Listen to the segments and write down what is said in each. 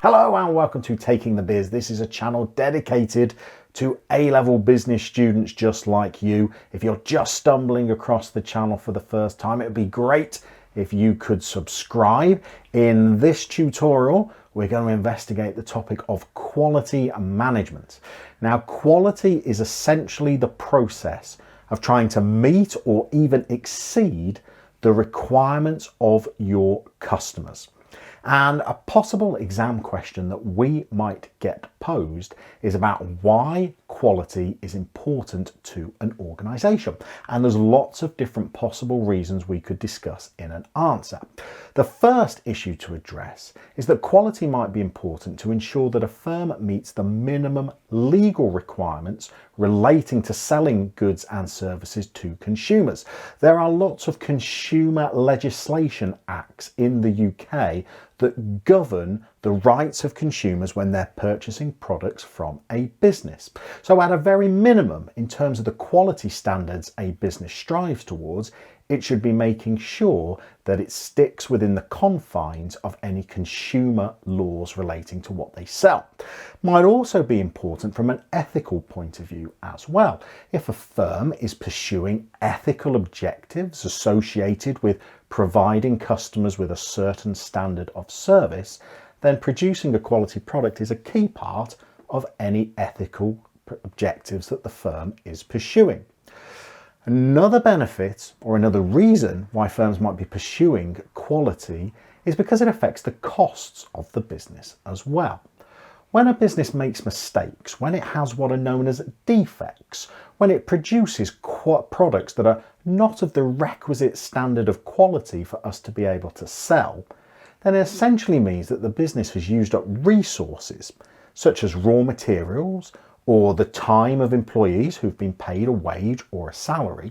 Hello and welcome to Taking the Biz. This is a channel dedicated to A-level business students just like you. If you're just stumbling across the channel for the first time, it would be great if you could subscribe. In this tutorial, we're going to investigate the topic of quality management. Now, quality is essentially the process of trying to meet or even exceed the requirements of your customers. And a possible exam question that we might get posed is about why quality is important to an organization. And there's lots of different possible reasons we could discuss in an answer. The first issue to address is that quality might be important to ensure that a firm meets the minimum legal requirements relating to selling goods and services to consumers. There are lots of consumer legislation acts in the UK that govern the rights of consumers when they're purchasing products from a business. So at a very minimum, in terms of the quality standards a business strives towards, it should be making sure that it sticks within the confines of any consumer laws relating to what they sell. Might also be important from an ethical point of view as well. If a firm is pursuing ethical objectives associated with providing customers with a certain standard of service, then producing a quality product is a key part of any ethical objectives that the firm is pursuing. Another benefit or another reason why firms might be pursuing quality is because it affects the costs of the business as well. When a business makes mistakes, when it has what are known as defects, when it produces products that are not of the requisite standard of quality for us to be able to sell, then it essentially means that the business has used up resources such as raw materials or the time of employees who've been paid a wage or a salary,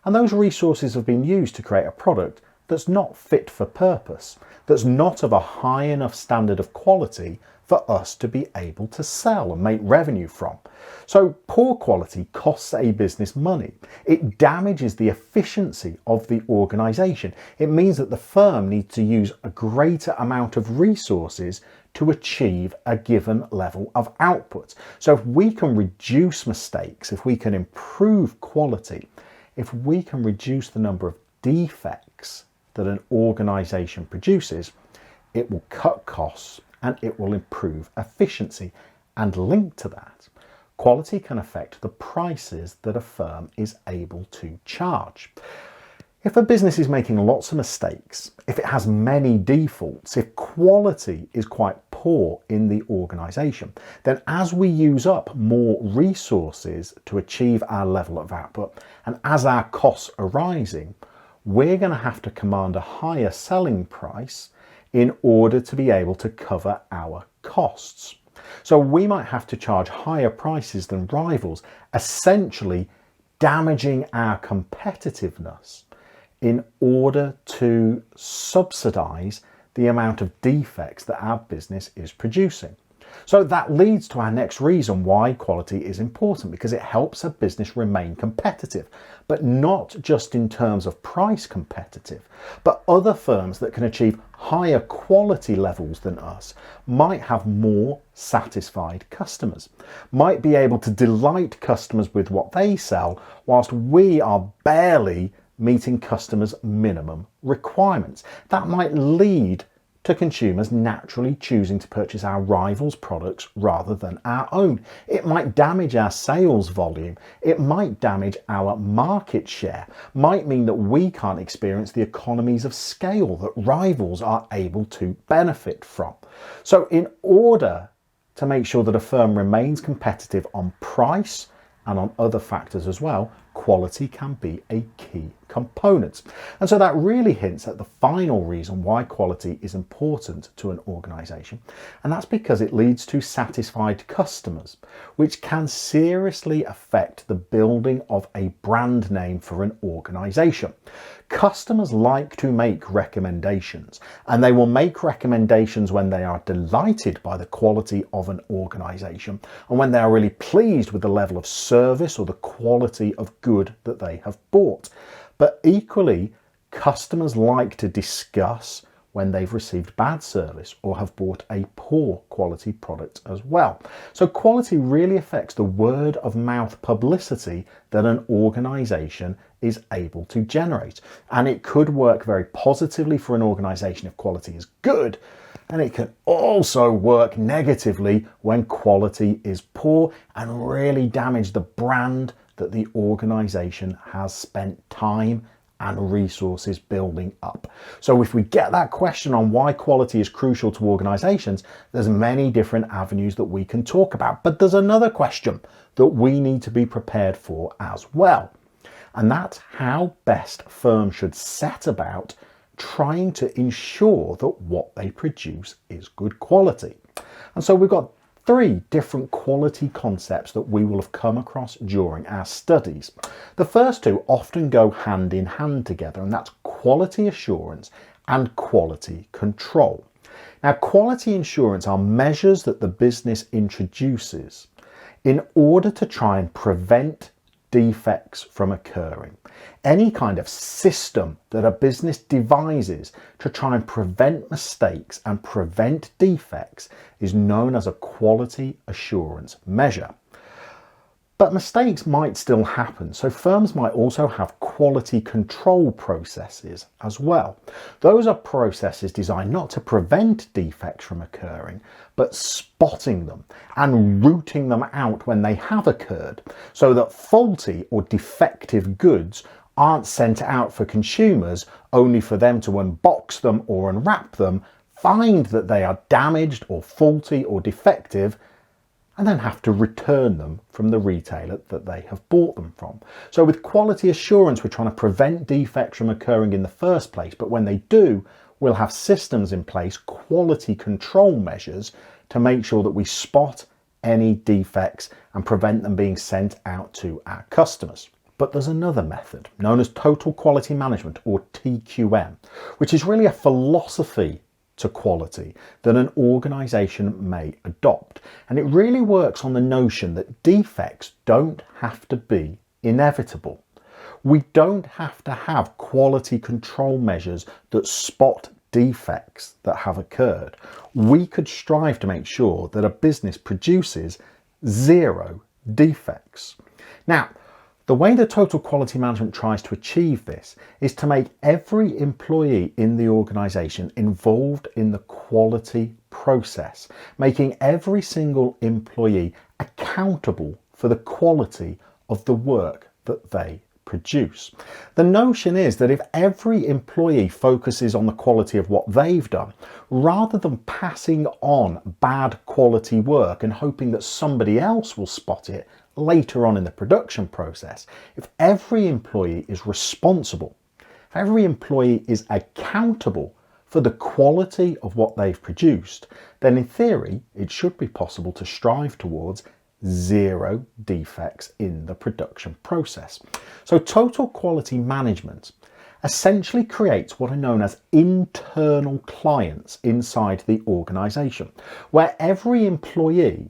and those resources have been used to create a product that's not fit for purpose, that's not of a high enough standard of quality for us to be able to sell and make revenue from. So poor quality costs a business money. It damages the efficiency of the organization. It means that the firm needs to use a greater amount of resources to achieve a given level of output. So if we can reduce mistakes, if we can improve quality, if we can reduce the number of defects that an organization produces, it will cut costs and it will improve efficiency. And linked to that, quality can affect the prices that a firm is able to charge. If a business is making lots of mistakes, if it has many defaults, if quality is quite poor in the organization, then as we use up more resources to achieve our level of output, and as our costs are rising, we're going to have to command a higher selling price in order to be able to cover our costs. So we might have to charge higher prices than rivals, essentially damaging our competitiveness in order to subsidize the amount of defects that our business is producing. So that leads to our next reason why quality is important, because it helps a business remain competitive, but not just in terms of price competitive, but other firms that can achieve higher quality levels than us might have more satisfied customers, might be able to delight customers with what they sell, whilst we are barely meeting customers' minimum requirements. That might lead to consumers naturally choosing to purchase our rivals' products rather than our own. It might damage our sales volume. It might damage our market share. Might mean that we can't experience the economies of scale that rivals are able to benefit from. So in order to make sure that a firm remains competitive on price and on other factors as well, quality can be a key component. And so that really hints at the final reason why quality is important to an organization. And that's because it leads to satisfied customers, which can seriously affect the building of a brand name for an organization. Customers like to make recommendations, and they will make recommendations when they are delighted by the quality of an organization and when they are really pleased with the level of service or the quality of good that they have bought. But equally, customers like to discuss when they've received bad service or have bought a poor quality product as well. So quality really affects the word of mouth publicity that an organisation is able to generate. And it could work very positively for an organisation if quality is good, and it can also work negatively when quality is poor and really damage the brand that the organisation has spent time and resources building up. So if we get that question on why quality is crucial to organisations, there's many different avenues that we can talk about. But there's another question that we need to be prepared for as well. And that's how best firms should set about trying to ensure that what they produce is good quality. And so we've got 3 different quality concepts that we will have come across during our studies. The first 2 often go hand in hand together, and that's quality assurance and quality control. Now, quality assurance are measures that the business introduces in order to try and prevent defects from occurring. Any kind of system that a business devises to try and prevent mistakes and prevent defects is known as a quality assurance measure. But mistakes might still happen, so firms might also have quality control processes as well. Those are processes designed not to prevent defects from occurring, but spotting them and rooting them out when they have occurred, so that faulty or defective goods aren't sent out for consumers only for them to unbox them or unwrap them, find that they are damaged or faulty or defective, and then have to return them from the retailer that they have bought them from. So with quality assurance, we're trying to prevent defects from occurring in the first place, but when they do, we'll have systems in place, quality control measures, to make sure that we spot any defects and prevent them being sent out to our customers. But there's another method known as total quality management, or TQM, which is really a philosophy to quality that an organisation may adopt. And it really works on the notion that defects don't have to be inevitable. We don't have to have quality control measures that spot defects that have occurred. We could strive to make sure that a business produces 0 defects. Now, the way that total quality management tries to achieve this is to make every employee in the organisation involved in the quality process, making every single employee accountable for the quality of the work that they produce. The notion is that if every employee focuses on the quality of what they've done, rather than passing on bad quality work and hoping that somebody else will spot it later on in the production process, if every employee is responsible, if every employee is accountable for the quality of what they've produced, then in theory, it should be possible to strive towards 0 defects in the production process. So total quality management essentially creates what are known as internal clients inside the organisation, where every employee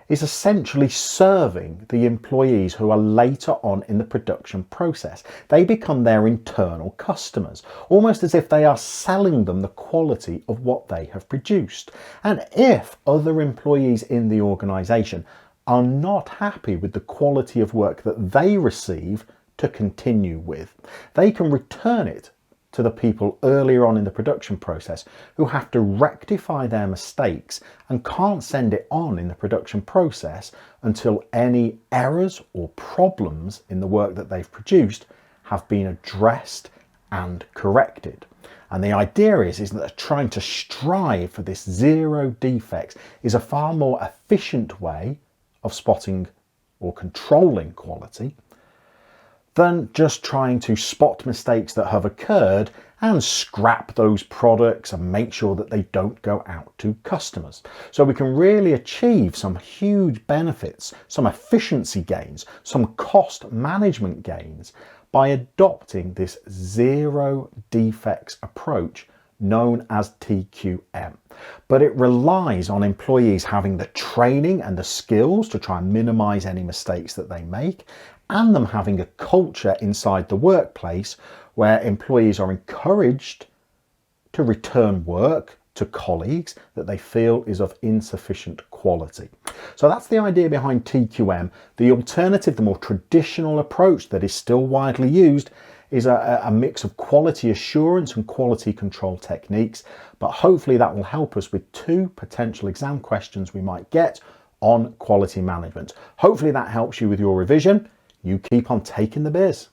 is essentially serving the employees who are later on in the production process. They become their internal customers, almost as if they are selling them the quality of what they have produced. And if other employees in the organisation are not happy with the quality of work that they receive to continue with, they can return it to the people earlier on in the production process who have to rectify their mistakes and can't send it on in the production process until any errors or problems in the work that they've produced have been addressed and corrected. And the idea is that trying to strive for this 0 defects is a far more efficient way of spotting or controlling quality than just trying to spot mistakes that have occurred and scrap those products and make sure that they don't go out to customers. So we can really achieve some huge benefits, some efficiency gains, some cost management gains by adopting this 0 defects approach known as TQM. But it relies on employees having the training and the skills to try and minimize any mistakes that they make, and them having a culture inside the workplace where employees are encouraged to return work to colleagues that they feel is of insufficient quality. So that's the idea behind TQM. The alternative, the more traditional approach that is still widely used, is a mix of quality assurance and quality control techniques, but hopefully that will help us with 2 potential exam questions we might get on quality management. Hopefully that helps you with your revision. You keep on taking the biz.